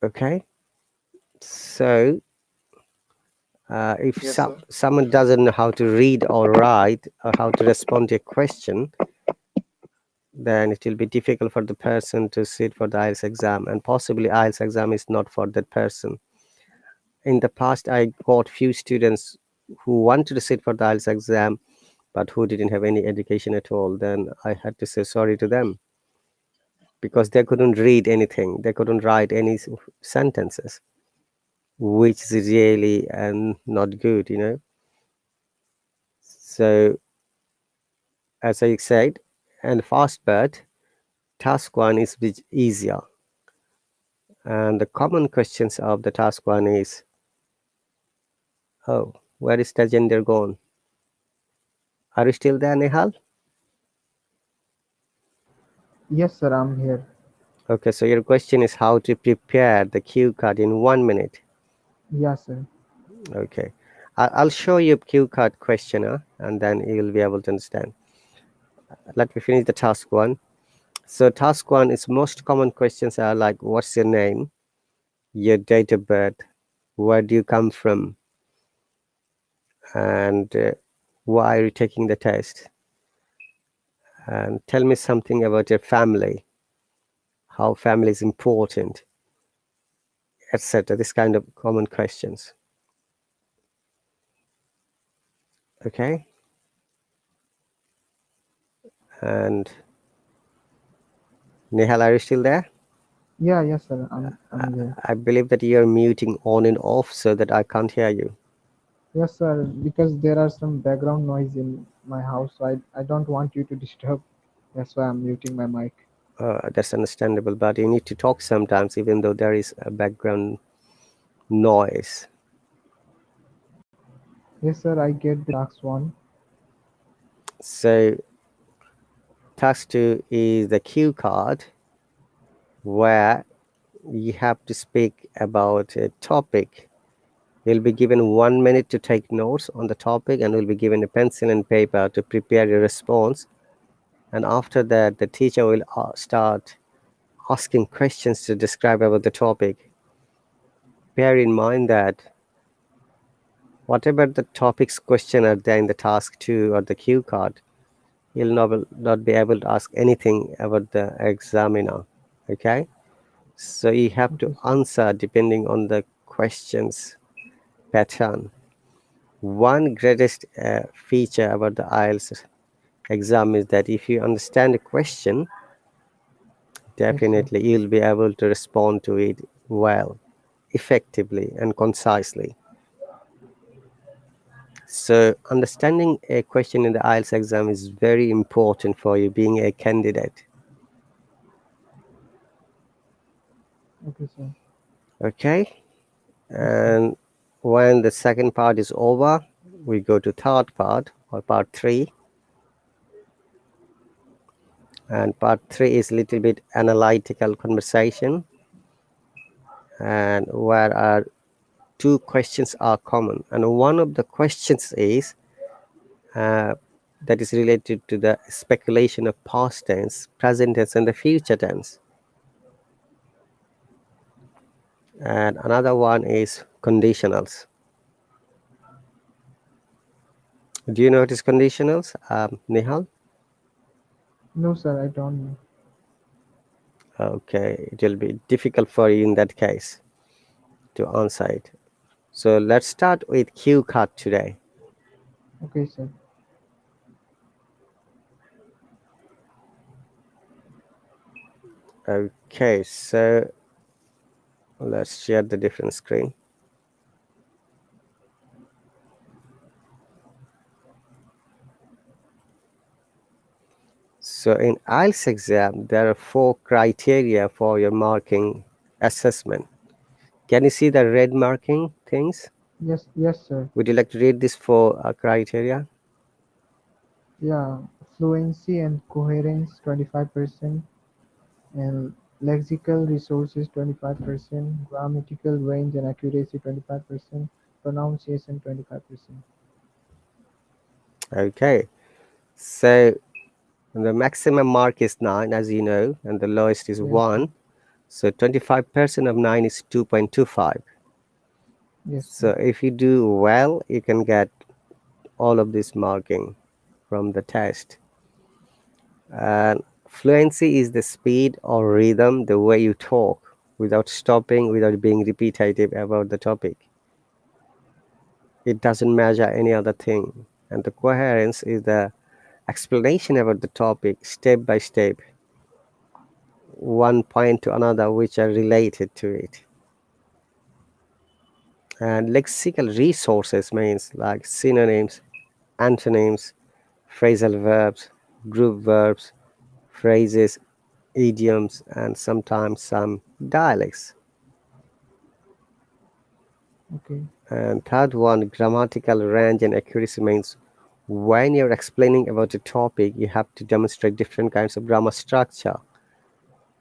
Okay, so if Yes, sir. someone doesn't know how to read or write or how to respond to a question, then it will be difficult for the person to sit for the IELTS exam, and possibly IELTS exam is not for that person. In the past, I got few students who wanted to sit for the IELTS exam, but who didn't have any education at all. Then I had to say sorry to them because they couldn't read anything, they couldn't write any sentences, which is really not good, you know. So, as I said, and fast but task one is bit easier, and the common questions of the task one is, oh, where is Tajender gone? Are you still there, Nehal? Yes, sir, I'm here. Okay, so your question is how to prepare the cue card in 1 minute. Yeah, sir. Okay, I'll show you cue card questionnaire, and then you'll be able to understand. Let me finish the task one. So task one is most common questions are like, what's your name, your date of birth, where do you come from, and why are you taking the test, and tell me something about your family, how family is important, etc. This kind of common questions. Okay, and Nihal, are you still there? Yeah, yes, sir, I'm there. I believe that you're muting on and off so that I can't hear you. Yes, sir, because there are some background noise in my house, so I don't want you to disturb. That's why I'm muting my mic. That's understandable, but you need to talk sometimes, even though there is a background noise. Yes, sir, I get the task one. So, task two is the cue card, where you have to speak about a topic. You'll be given 1 minute to take notes on the topic, and will be given a pencil and paper to prepare your response. And after that, the teacher will start asking questions to describe about the topic. Bear in mind that whatever the topics question are there in the task 2 or the cue card, you'll not be able to ask anything about the examiner. Okay, so you have to Okay, sir. answer depending on the questions pattern. One greatest feature about the IELTS exam is that if you understand a question, Yes, sir. definitely you'll be able to respond to it well, effectively, and concisely. So, understanding a question in the IELTS exam is very important for you being a candidate. Okay, sir. Okay, Yes, sir. and when the second part is over, we go to third part or part three. And part three is a little bit analytical conversation, and where our two questions are common. And one of the questions is uh, that is related to the speculation of past tense, present tense, and the future tense. And another one is conditionals. Do you know what is conditionals, Nihal? No, sir, I don't know. Okay, it will be difficult for you in that case to answer it. So let's start with cue card today. Okay, sir. Okay, so let's share the different screen. So in IELTS exam, there are 4 criteria for your marking assessment. Can you see the red marking things? Yes, yes, sir. Would you like to read this 4 criteria? Yeah, fluency and coherence 25%, and lexical resources 25%, grammatical range and accuracy 25%, pronunciation 25%. Okay, so the maximum mark is 9, as you know, and the lowest is Yes, sir. 1. So 25% of 9 is 2.25. Yes, So sir. if you do well, you can get all of this marking from the test. And fluency is the speed or rhythm, the way you talk without stopping, without being repetitive about the topic. It doesn't measure any other thing. And the coherence is the explanation about the topic step by step, one point to another, which are related to it. And lexical resources means like synonyms, antonyms, phrasal verbs, group verbs, phrases, idioms, and sometimes some dialects. Okay. And third one, grammatical range and accuracy means when you're explaining about a topic, you have to demonstrate different kinds of grammar structure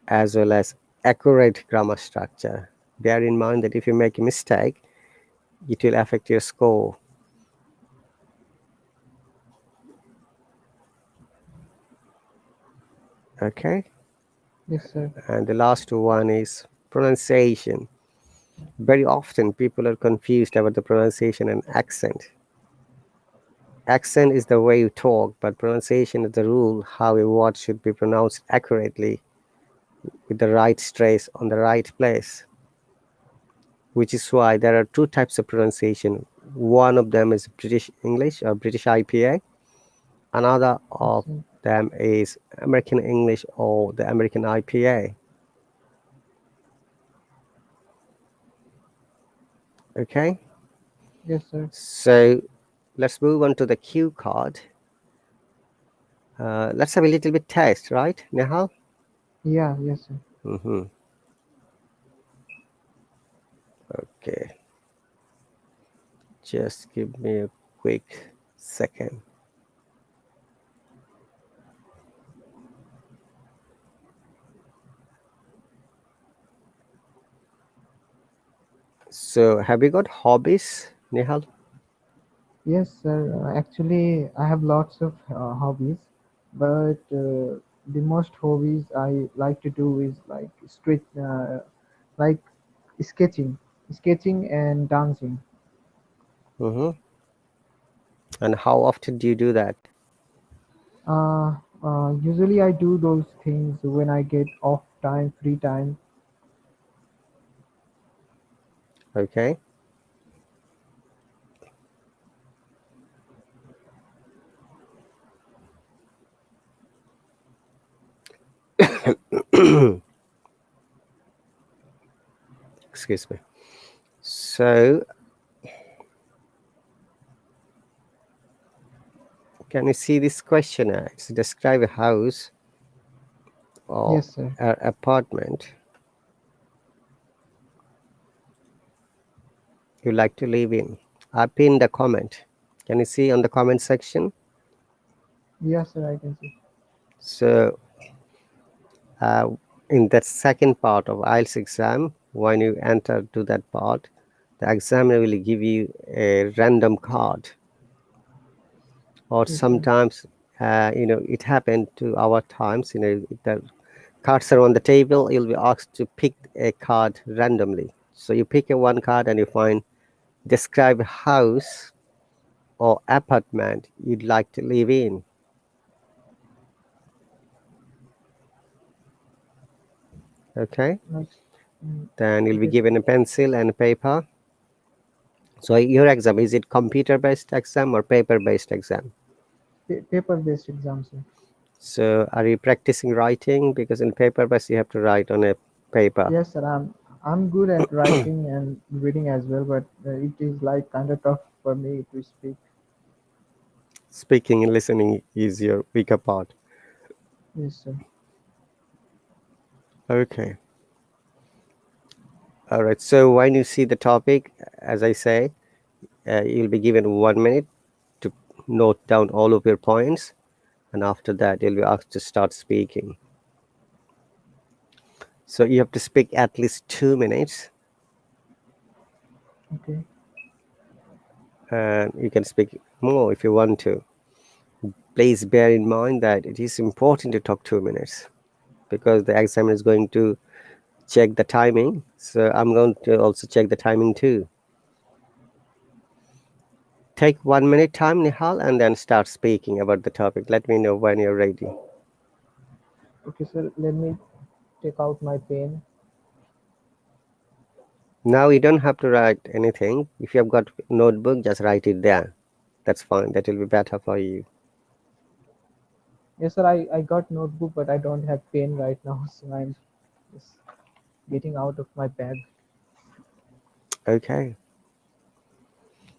as well as accurate grammar structure. Bear in mind that if you make a mistake, it will affect your score. Okay. Yes, sir. And the last one is pronunciation. Very often people are confused about the pronunciation and accent. Accent is the way you talk, but pronunciation is the rule how a word should be pronounced accurately with the right stress on the right place, which is why there are two types of pronunciation. One of them is British English or British IPA, another Yes, of sir. them is American English or the American IPA. Okay, Yes, sir. so let's move on to the cue card. Let's have a little bit test, right, Nehal? Yeah, yes, sir. Mm-hmm. Okay, just give me a quick second. So, have you got hobbies, Nehal? Yes, sir. Actually, I have lots of hobbies, but the most hobbies I like to do is like like sketching, sketching and dancing. Mm-hmm. And how often do you do that? Usually, I do those things when I get off time, free time. Okay. Excuse me. So, can you see this questionnaire? It's describe a house or Yes, sir. an apartment you like to live in. I pinned the comment. Can you see on the comment section? Yes, sir. I can see. So, uh, in that second part of IELTS exam, when you enter to that part, the examiner will give you a random card. Or Yes, sir. sometimes, it happened to our times. The cards are on the table. You'll be asked to pick a card randomly. So you pick a one card and you find describe a house or apartment you'd like to live in. Okay. Next. Mm, Then you'll be okay, sir. given a pencil and a paper. So your exam, is it computer based exam or paper based exam? Paper-based exam, sir. So are you practicing writing? Because in paper based you have to write on a paper. Yes, sir. I'm good at writing and reading as well, but it is like kind of tough for me to speak. Speaking and listening is your weaker part. Yes, sir. Okay. All right. So when you see the topic, as I say, you'll be given 1 minute to note down all of your points, and after that, you'll be asked to start speaking. So you have to speak at least 2 minutes, Okay. and you can speak more if you want to. Please bear in mind that it is important to talk 2 minutes because the examiner is going to check the timing. So I'm going to also check the timing too. Take 1 minute time, Nihal, and then start speaking about the topic. Let me know when you're ready. Okay, sir. Let me take out my pen. Now you don't have to write anything. If you have got notebook, just write it there. That's fine. That will be better for you. Yes, sir. I got notebook, but I don't have pen right now, so I'm just getting out of my bag. Okay.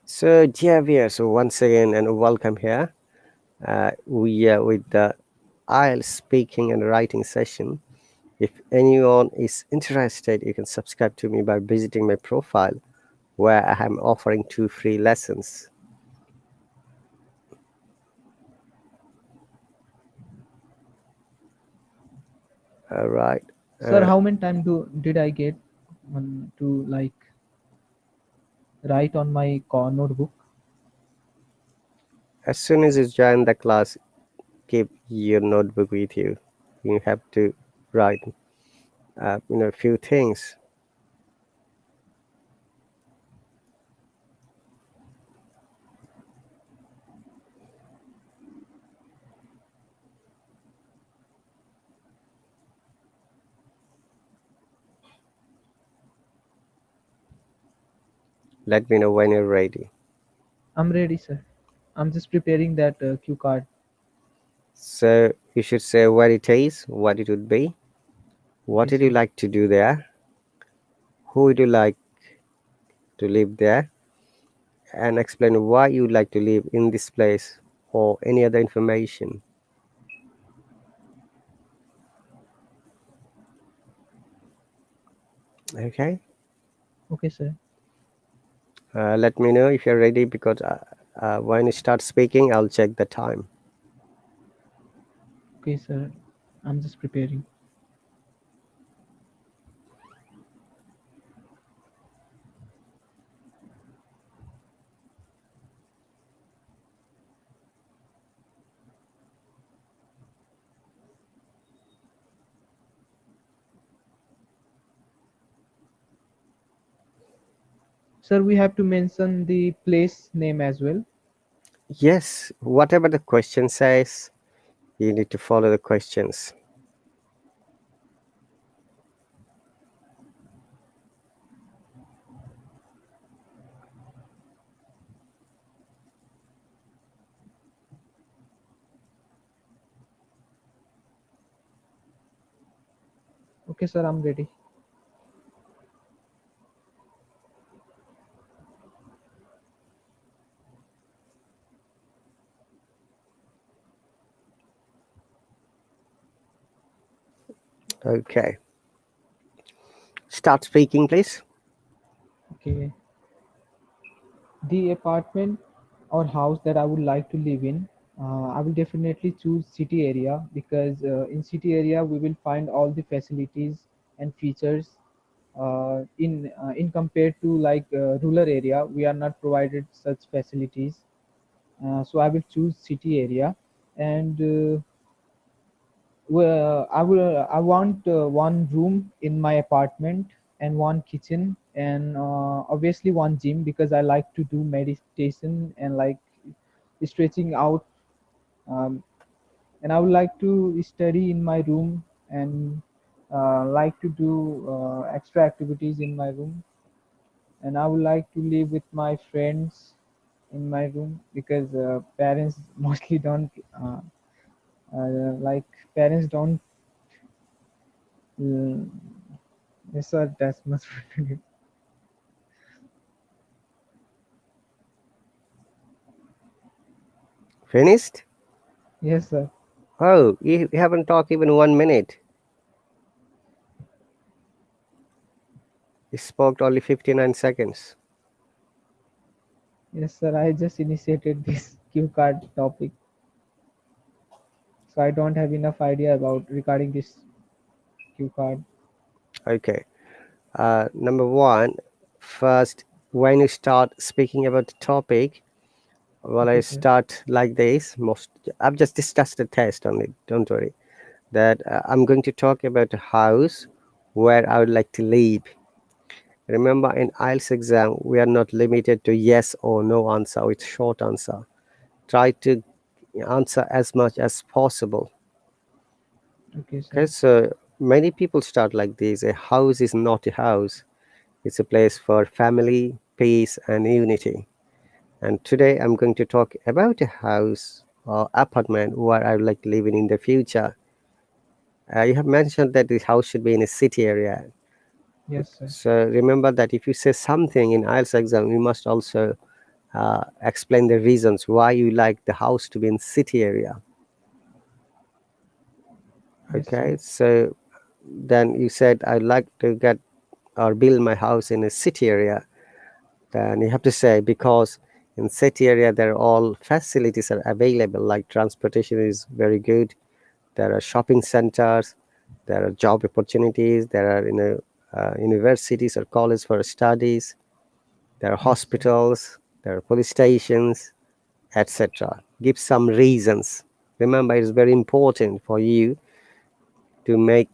So, dear viewers, so once again, and welcome here. We are with the IELTS speaking and writing session. If anyone is interested, you can subscribe to me by visiting my profile, where I am offering 2 free lessons. All right. Sir, Uh, how many time do did I get to like write on my notebook? as soon as you join the class, keep your notebook with you. You have to write, a few things. Let me know when you're ready. I'm ready, sir. I'm just preparing that cue card. So you should say where it is, what it would be, what Okay, would you sir. like to do there, who would you like to live there, and explain why you would like to live in this place or any other information. Okay. Okay, sir. Let me know if you're ready because when you start speaking, I'll check the time. Okay, sir. I'm just preparing. Sir, we have to mention the place name as well. Yes, whatever the question says, you need to follow the questions. Okay, sir. I'm ready. Okay. Start speaking, please. Okay. The apartment or house that I would like to live in, I will definitely choose city area because in city area we will find all the facilities and features. In compared to like rural area, we are not provided such facilities. So I will choose city area, and well, I want one room in my apartment and one kitchen and obviously one gym because I like to do meditation and like stretching out. Um, and I would like to study in my room and like to do extra activities in my room. And I would like to live with my friends in my room because parents mostly don't like parents don't. Uh, Yes, sir. That's much. Finished? Yes, sir. Oh, you haven't talked even 1 minute. You spoke only 59 seconds. Yes, sir. I just initiated this cue card topic, so I don't have enough idea about regarding this cue card. Okay. Number one, first, when you start speaking about the topic, well, I Okay, sir. start like this. I've just discussed the test only. Don't worry. That I'm going to talk about a house where I would like to live. Remember, in IELTS exam, we are not limited to yes or no answer with short answer. Try to answer as much as possible. Okay, sir. Okay, so many people start like this. A house is not a house. It's a place for family, peace, and unity. And today I'm going to talk about a house or apartment where I would like to live in the future. You have mentioned that the house should be in a city area. Yes, sir. So remember that if you say something in IELTS exam, you must also explain the reasons why you like the house to be in city area. Yes, sir. Okay, so then you said I'd like to get or build my house in a city area. Then you have to say because in city area there are all facilities are available, like transportation is very good. There are shopping centers, there are job opportunities, there are universities or colleges for studies, there are Yes, sir. hospitals, there are police stations, etc. Give some reasons. Remember, it's very important for you to make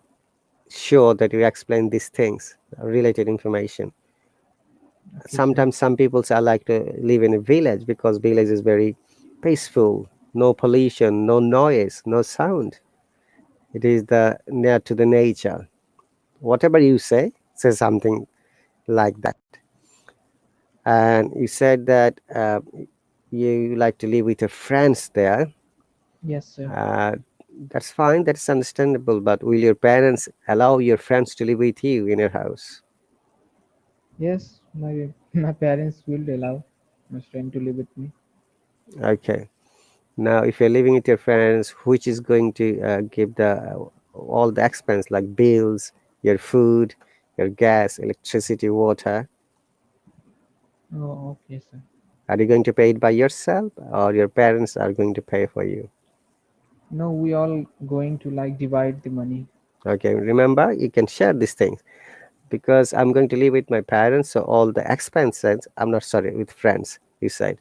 sure that you explain these things, related information. Okay, sir. Sometimes some people say I like to live in a village because village is very peaceful, no pollution, no noise, no sound. It is the near to the nature. Whatever you say something like that. And you said that you like to live with your friends there. Yes, sir. Uh, that's fine. That's understandable. But will your parents allow your friends to live with you in your house? Yes, my parents will allow my friend to live with me. Okay. Now, if you're living with your friends, which is going to give the all the expense like bills, your food, your gas, electricity, water? Oh, okay, sir. Are you going to pay it by yourself, or your parents are going to pay for you? No, we all going to like divide the money. Okay. Remember, you can share these things because I'm going to live with my parents, so all the expenses. I'm not sorry with friends. You said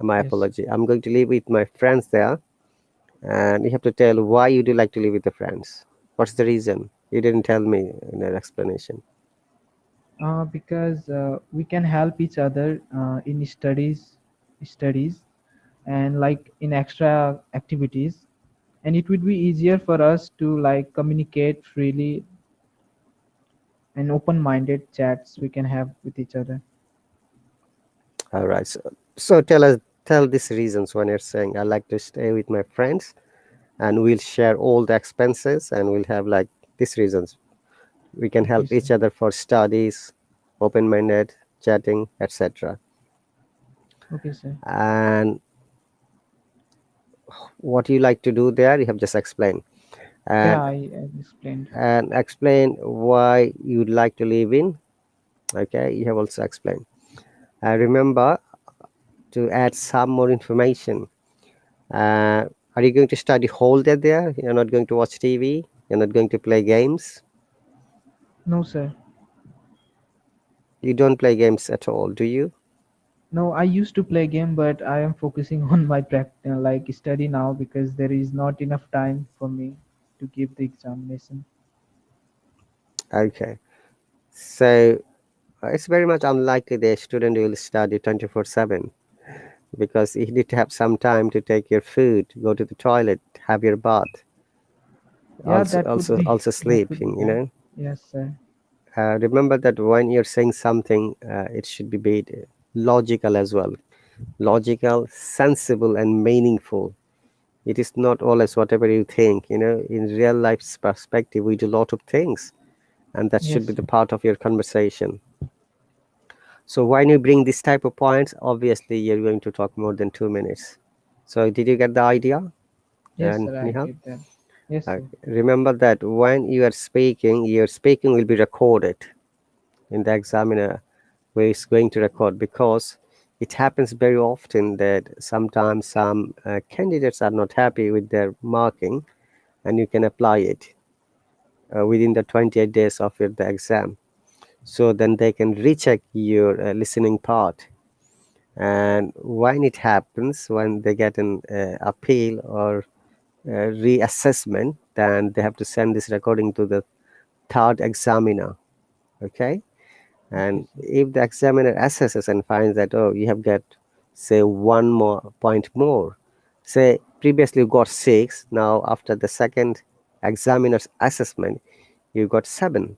my Yes. apology. I'm going to live with my friends there, and you have to tell why you do like to live with the friends. What's the reason? You didn't tell me in an explanation. Because we can help each other in studies, and like in extra activities, and it would be easier for us to like communicate freely and open-minded chats we can have with each other. All right. So tell these reasons when you're saying I like to stay with my friends and we'll share all the expenses and we'll have like these reasons. We can Okay, help sir. each other for studies, open-minded, chatting, etc. Okay, sir. And what you like to do there, you have just explained. Yeah, And I explained. explain why you'd like to live in. Okay, you have also explained. Remember to add some more information. Are you going to study whole day there? You're not going to watch TV? You're not going to play games? No, sir. You don't play games at all, do you? No, I used to play game, but I am focusing on my like study now because there is not enough time for me to give the examination. Okay. So it's very much unlikely the student will study 24/7 because you need to have some time to take your food, go to the toilet, have your bath, Yeah, also that would be sleeping, you done. know. Yes, sir. Remember that when you're saying something, it should be logical as well. Logical, sensible, and meaningful. It is not always whatever you think. You know, in real life's perspective, we do a lot of things, and that should Yes, be the sir. part of your conversation. So when you bring this type of points, obviously you're going to talk more than 2 minutes. So did you get the idea? Yes, And sir. I Nihal, get that. Yes, sir. remember that when you are speaking, your speaking will be recorded in the examiner where it's going to record because it happens very often that sometimes some candidates are not happy with their marking and you can apply it within the 28 days of the exam. So then they can recheck your listening part. And when it happens, when they get an appeal or reassessment, then they have to send this recording to the third examiner. Okay, Okay, and sir. if the examiner assesses and finds that, oh, you have got, say, one more point more, say previously you got 6, now after the second examiner's assessment you got 7,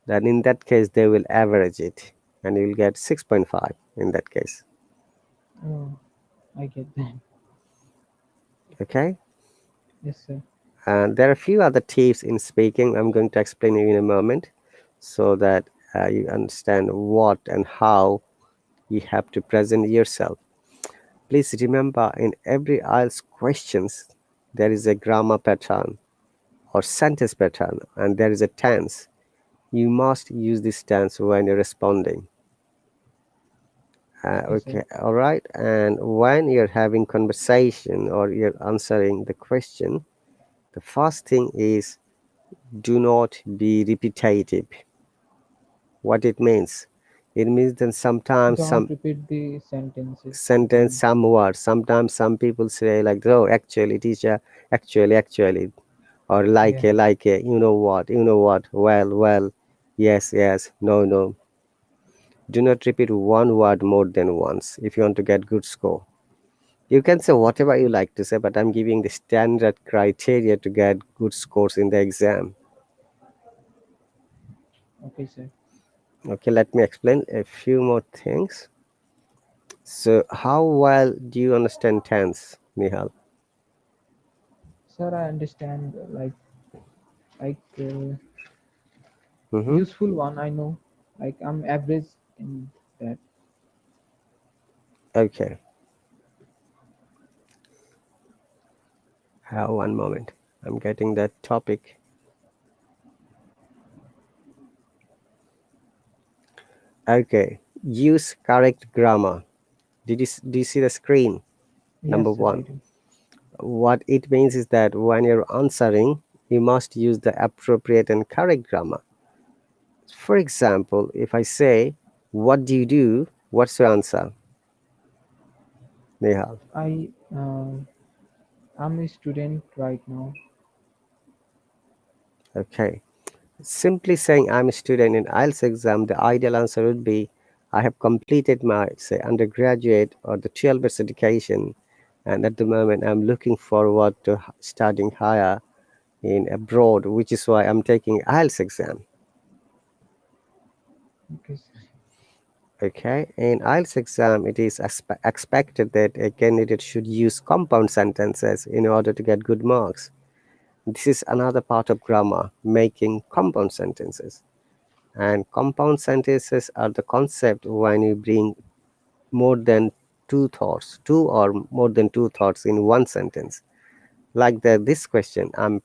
then in that case they will average it and you will get 6.5 in that case. Oh, I get that. Okay, Yes, sir. and there are a few other tips in speaking I'm going to explain you in a moment, so that you understand what and how you have to present yourself. Please remember, in every IELTS questions, there is a grammar pattern or sentence pattern, and there is a tense. You must use this tense when you're responding. Okay, sir. Okay, all right. And when you're having conversation or you're answering the question, the first thing is, do not be repetitive. What it means? It means that sometimes Don't some repeat the sentences sentence, again. some words. Sometimes some people say like, "Oh, actually, teacher, actually," or Yeah. like a, you know what, well, yes, yes, no, no. Do not repeat one word more than once if you want to get good score. You can say Okay, whatever sir. you like to say, but I'm giving the standard criteria to get good scores in the exam. Okay, sir. Okay, let me explain a few more things. So how well do you understand tense, Nihal? Sir, I understand. Like Mm-hmm. useful one. I know. Like I'm average in that. Okay, one moment, I'm getting that topic. Okay, use correct grammar. Do you see the screen? Number Yes, sir. I one, do. what it means is that when you're answering, you must use the appropriate and correct grammar. For example, if I say, what do you do? What's your answer, Nehal? I I'm a student right now. Okay. Simply saying I'm a student in IELTS exam, the ideal answer would be, I have completed my, say, undergraduate or the 12 years education, and at the moment I'm looking forward to studying higher in abroad, which is why I'm taking IELTS exam. Okay, sir. Okay, in IELTS exam, it is expected that a candidate should use compound sentences in order to get good marks. This is another part of grammar, making compound sentences. And compound sentences are the concept when you bring more than two or more than two thoughts in one sentence. Like this question, I'm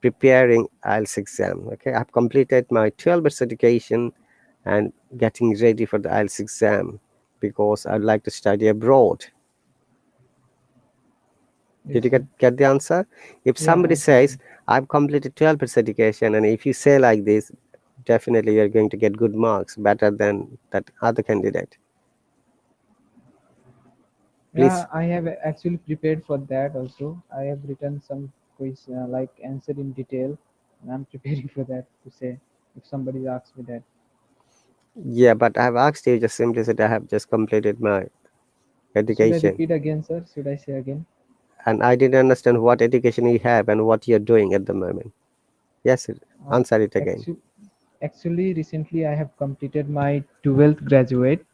preparing IELTS exam. Okay, I've completed my 12 years education and getting ready for the IELTS exam because I'd like to study abroad. Yes, Did you sir. get the answer? If Yeah, somebody I got says, it. I've completed 12 years education, and if you say like this, definitely you're going to get good marks, better than that other candidate. Yeah, Please. I have actually prepared for that also. I have written some quiz like answer in detail, and I'm preparing for that to say if somebody asks me that. Yeah, but I've asked you, just simply said I have just completed my Should I education, repeat again, sir? Should I say again? and I didn't understand what education you have and what you're doing at the moment. Yes, Uh, answer it again. actually, actually, recently I have completed my 12th graduate,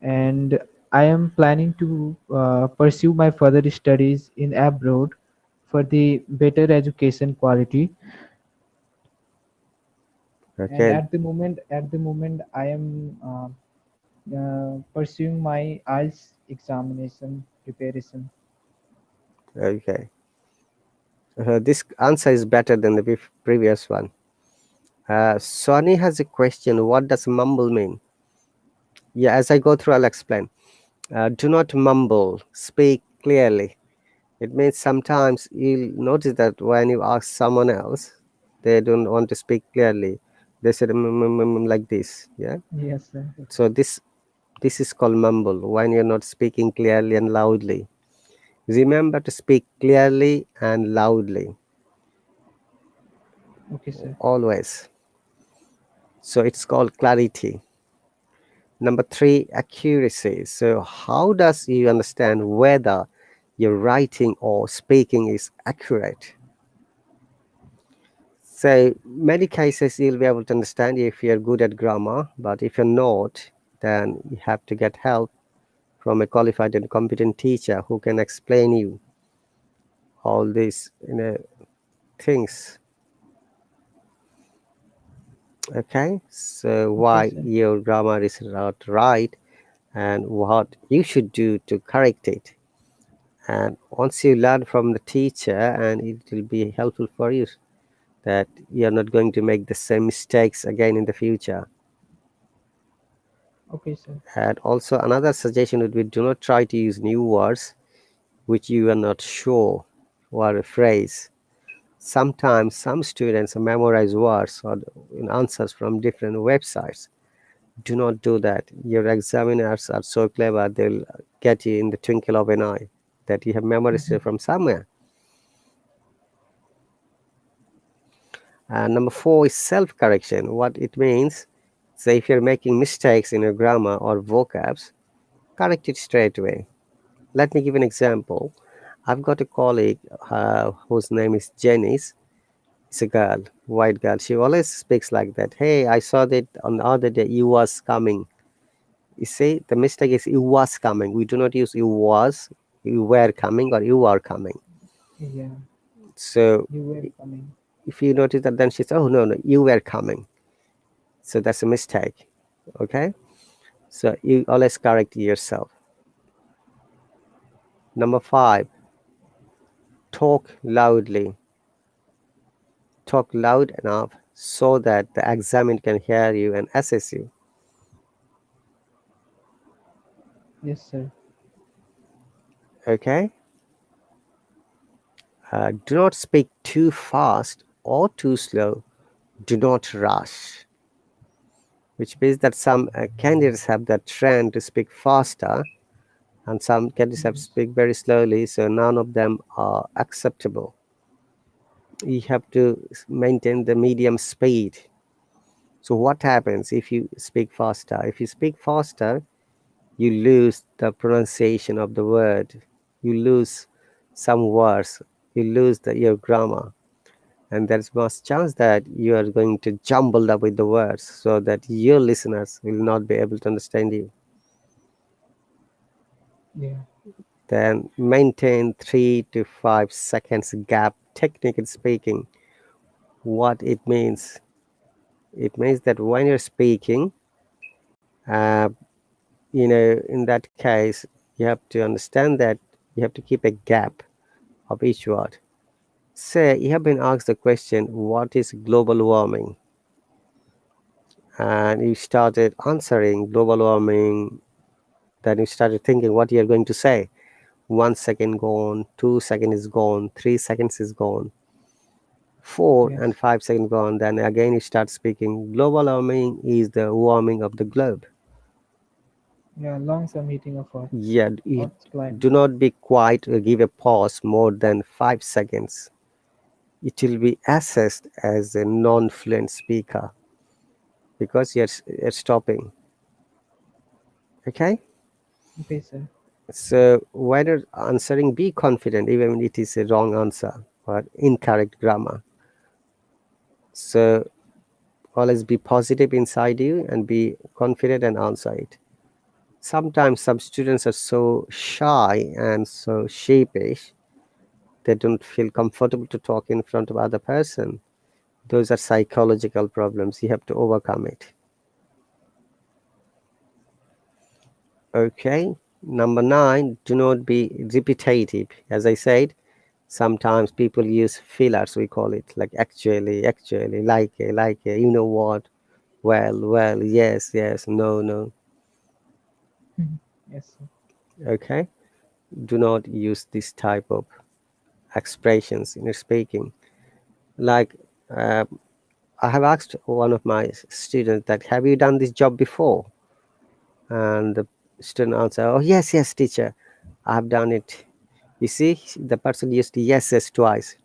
and I am planning to pursue my further studies in abroad for the better education quality. And Okay, at the moment, I am pursuing my IELTS examination preparation. okay. This answer is better than the previous one. Sonny has a question. What does mumble mean? Yeah, as I go through, I'll explain. Do not mumble. Speak clearly. It means sometimes you'll notice that when you ask someone else, they don't want to speak clearly. They say like this. Yeah. Yes, sir. So this is called mumble when you're not speaking clearly and loudly. Remember to speak clearly and loudly Okay, sir. always. So it's called clarity. Number three, accuracy. So how does you understand whether your writing or speaking is accurate? So many cases you'll be able to understand if you're good at grammar, but if you're not, then you have to get help from a qualified and competent teacher who can explain you all these things. Okay, so Okay, why sir. your grammar is not right and what you should do to correct it. And once you learn from the teacher, and it will be helpful for you that you're not going to make the same mistakes again in the future. Okay, sir. And also another suggestion would be, do not try to use new words which you are not sure, or a phrase. Sometimes some students memorize words or answers from different websites. Do not do that. Your examiners are so clever, they'll get you in the twinkle of an eye that you have memorized Mhm. it from somewhere. And number four is self correction. What it means, say if you're making mistakes in your grammar or vocabs, correct it straight away. Let me give an example. I've got a colleague whose name is Janice. It's a girl, white girl. She always speaks like that. Hey, I saw that on the other day you was coming. You see, the mistake is you was coming. We do not use you was, you were coming, or you are coming. Yeah, So you were coming. if you notice that, then she says, oh, no, no, you were coming. So that's a mistake. Okay. So you always correct yourself. Number five, talk loudly. Talk loud enough so that the examiner can hear you and assess you. Yes, sir. Okay. Do not speak too fast or too slow. Do not rush. Which means that some candidates have that trend to speak faster, and some candidates have to Yes. speak very slowly. So none of them are acceptable. You have to maintain the medium speed. So what happens if you speak faster? If you speak faster, you lose the pronunciation of the word. You lose some words. You lose your grammar. And there's much chance that you are going to jumble up with the words so that your listeners will not be able to understand you. Yeah. Then maintain 3 to 5 seconds gap technique in speaking. What it means that when you're speaking, uh, in that case, you have to understand that you have to keep a gap of each word. Say you have been asked the question, what is global warming? And you started answering global warming, then you started thinking what you're going to say. 1 second gone, 2 seconds is gone, 3 seconds is gone, four Yes. and 5 seconds gone. Then again you start speaking. Global warming is the warming of the globe. Yeah, long-term heating of Yeah, you Earth's climate. do not be quiet or give a pause more than 5 seconds. It will be assessed as a non-fluent speaker because you're stopping. Okay. Okay, sir. So when you're answering, be confident even when it is a wrong answer or incorrect grammar. So always be positive inside you and be confident and answer it. Sometimes some students are so shy and so sheepish, they don't feel comfortable to talk in front of other person. Those are psychological problems. You have to overcome it. Okay. Number nine, do not be repetitive. As I said, sometimes people use fillers, we call it, like actually, like a, you know what, well, yes, yes, no, no. Yes, sir. Okay. Do not use this type of expressions in your speaking. Like, uh, I have asked one of my students that, have you done this job before? And the student answered, oh, yes, yes, teacher, I have done it. You see, the person used yes twice.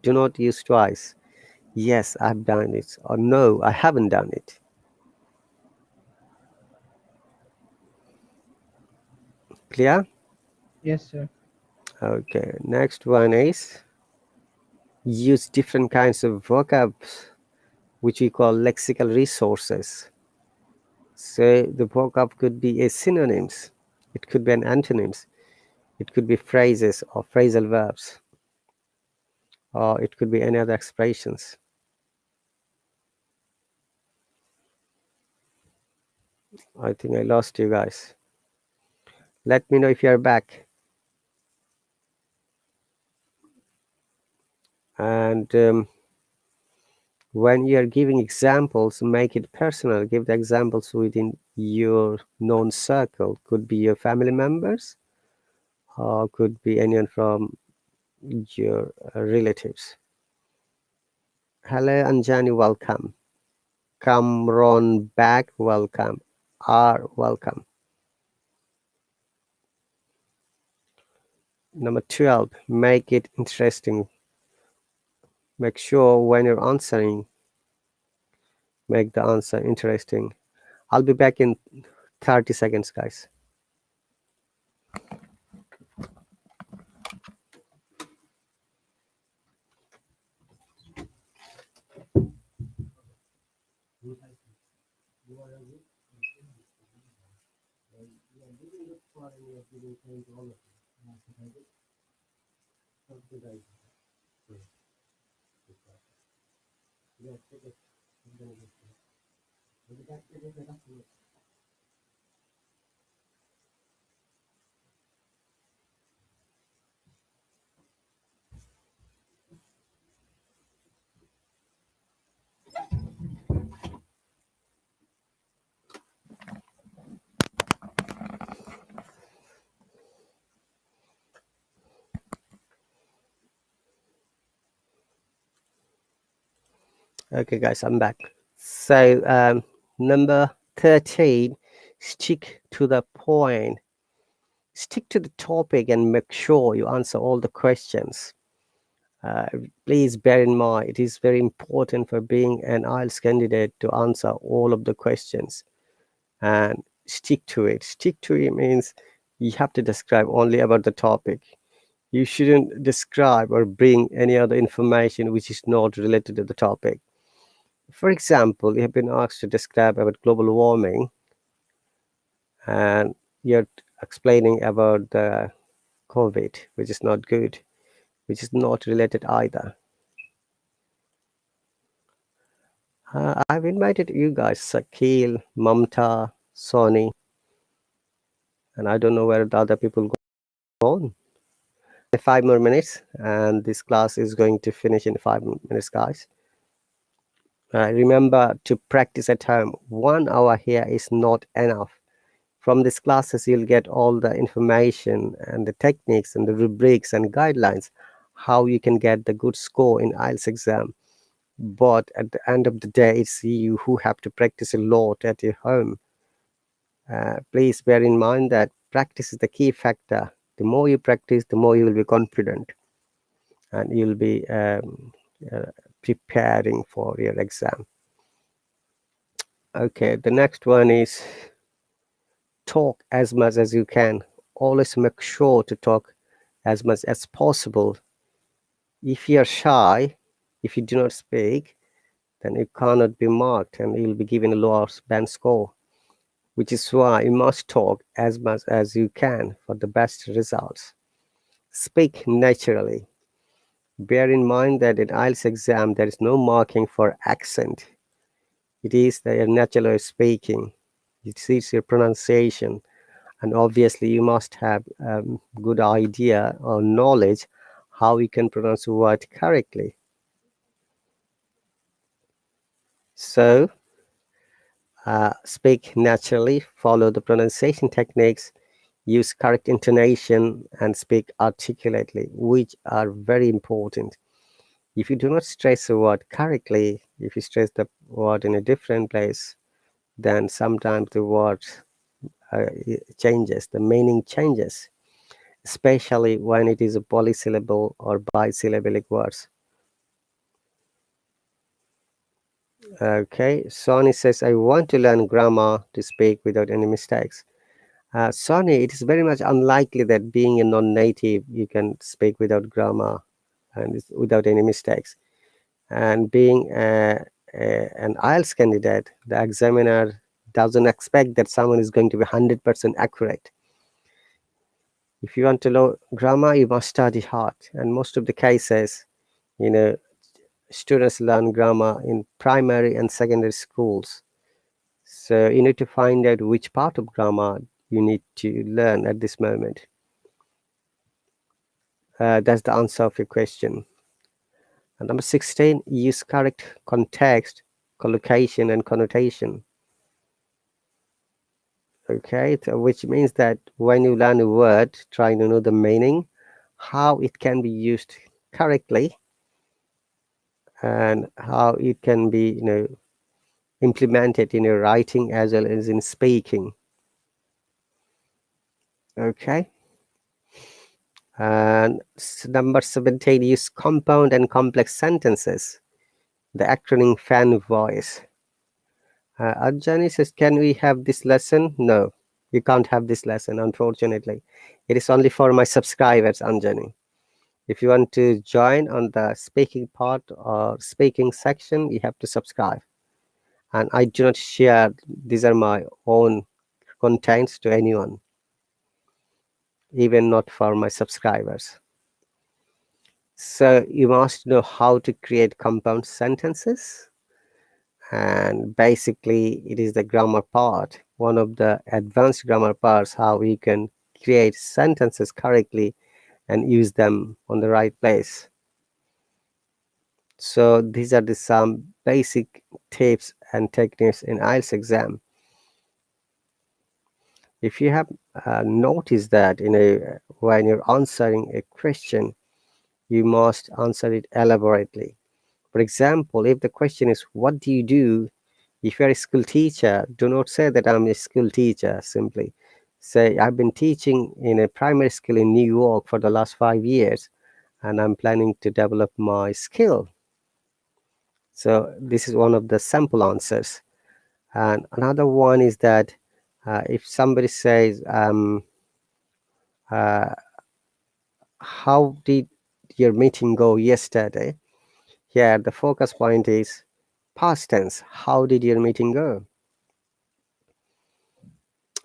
Do not use twice. Yes, I've done it. Or no, I haven't done it. Clear? Yes, sir. Okay, next one is use different kinds of vocabs, which we call lexical resources. So the vocab could be a synonyms, it could be an antonyms, it could be phrases or phrasal verbs, or it could be any other expressions. I think I lost you guys. Let me know if you're back. And when you're giving examples, make it personal. Give the examples within your known circle. Could be your family members, or could be anyone from your relatives. Hello, Anjani, welcome. Kamron back, welcome. R, welcome. Number 12, make it interesting. Make sure when you're answering, make the answer interesting. I'll be back in 30 seconds, guys. Okay, guys, I'm back. So, number 13, stick to the point. Stick to the topic and make sure you answer all the questions. Uh, Please bear in mind, it is very important for being an IELTS candidate to answer all of the questions and stick to it. Stick to it means you have to describe only about the topic. You shouldn't describe or bring any other information which is not related to the topic. For example, you have been asked to describe about global warming and you're explaining about the COVID, which is not good, which is not related either. I've invited you guys, Sakil, Mamta, Sony, and I don't know where the other people go on. 5 more minutes, and this class is going to finish in 5 minutes, guys. Remember to practice at home. 1 hour here is not enough. From these classes, you'll get all the information and the techniques and the rubrics and guidelines, how you can get the good score in IELTS exam. But at the end of the day, it's you who have to practice a lot at your home. Please bear in mind that practice is the key factor. The more you practice, the more you will be confident and you'll be uh, preparing for your exam. Okay, the next one is talk as much as you can. Always make sure to talk as much as possible. If you're shy, if you do not speak, then it cannot be marked and you'll be given a lower band score, which is why you must talk as much as you can for the best results. Speak naturally. Bear in mind that in IELTS exam, there is no marking for accent. It is the natural way of speaking. It is your pronunciation. And obviously, you must have good idea or knowledge how you can pronounce a word correctly. So, speak naturally, follow the pronunciation techniques, use correct intonation, and speak articulately, which are very important. If you do not stress a word correctly, if you stress the word in a different place, then sometimes the word changes, the meaning changes, especially when it is a polysyllable or bisyllabic words. Okay, Sonny says, I want to learn grammar to speak without any mistakes. Sonny, it is very much unlikely that being a non-native, you can speak without grammar and without any mistakes. And being an IELTS candidate, the examiner doesn't expect that someone is going to be 100% accurate. If you want to know grammar, you must study hard. And most of the cases, you know, students learn grammar in primary and secondary schools. So you need to find out which part of grammar you need to learn at this moment. That's the answer of your question. And number 16, use correct context, collocation, and connotation. Okay, so which means that when you learn a word, trying to know the meaning, how it can be used correctly, and how it can be, implemented in your writing as well as in speaking. Okay. And number 17, use compound and complex sentences. The acronym FAN voice. Anjani says, can we have this lesson? No, you can't have this lesson, unfortunately. It is only for my subscribers, Anjani. If you want to join on the speaking part or speaking section, you have to subscribe. And I do not share, these are my own contents to anyone, even not for my subscribers. So you must know how to create compound sentences. And basically, it is the grammar part, one of the advanced grammar parts, how you can create sentences correctly and use them on the right place. So these are the some basic tips and techniques in IELTS exam. If you have noticed that when you're answering a question, you must answer it elaborately. For example, if the question is, what do you do? If you're a school teacher, do not say that I'm a school teacher. Simply say, I've been teaching in a primary school in New York for the last 5 years, and I'm planning to develop my skill. So this is one of the sample answers. And another one is that if somebody says, uh, how did your meeting go yesterday? Here, the focus point is past tense. How did your meeting go?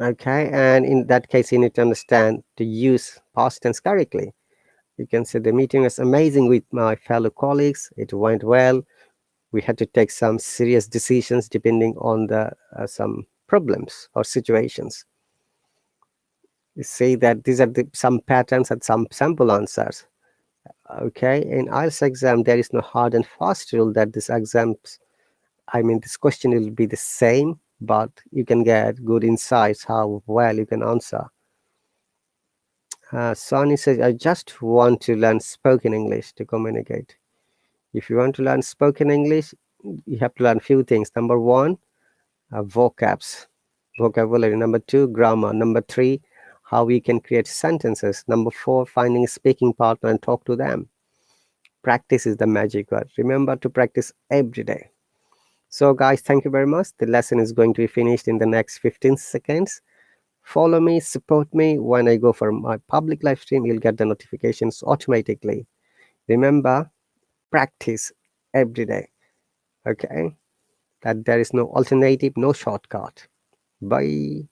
Okay, and in that case, you need to understand to use past tense correctly. You can say the meeting was amazing with my fellow colleagues. It went well. We had to take some serious decisions depending on the some problems or situations. You see that these are some patterns and some sample answers. Okay, in IELTS exam, there is no hard and fast rule that this exams, this question will be the same, but you can get good insights how well you can answer. Sonny says, I just want to learn spoken English to communicate. If you want to learn spoken English, you have to learn few things. Number one, vocabulary. Number two, grammar. Number three, how we can create sentences. Number four, finding a speaking partner and talk to them. Practice is the magic word. Remember to practice every day. So guys, thank you very much. The lesson is going to be finished in the next 15 seconds. Follow me, support me. When I go for my public live stream, you'll get the notifications automatically. Remember, practice every day. Okay? That there is no alternative, no shortcut. Bye.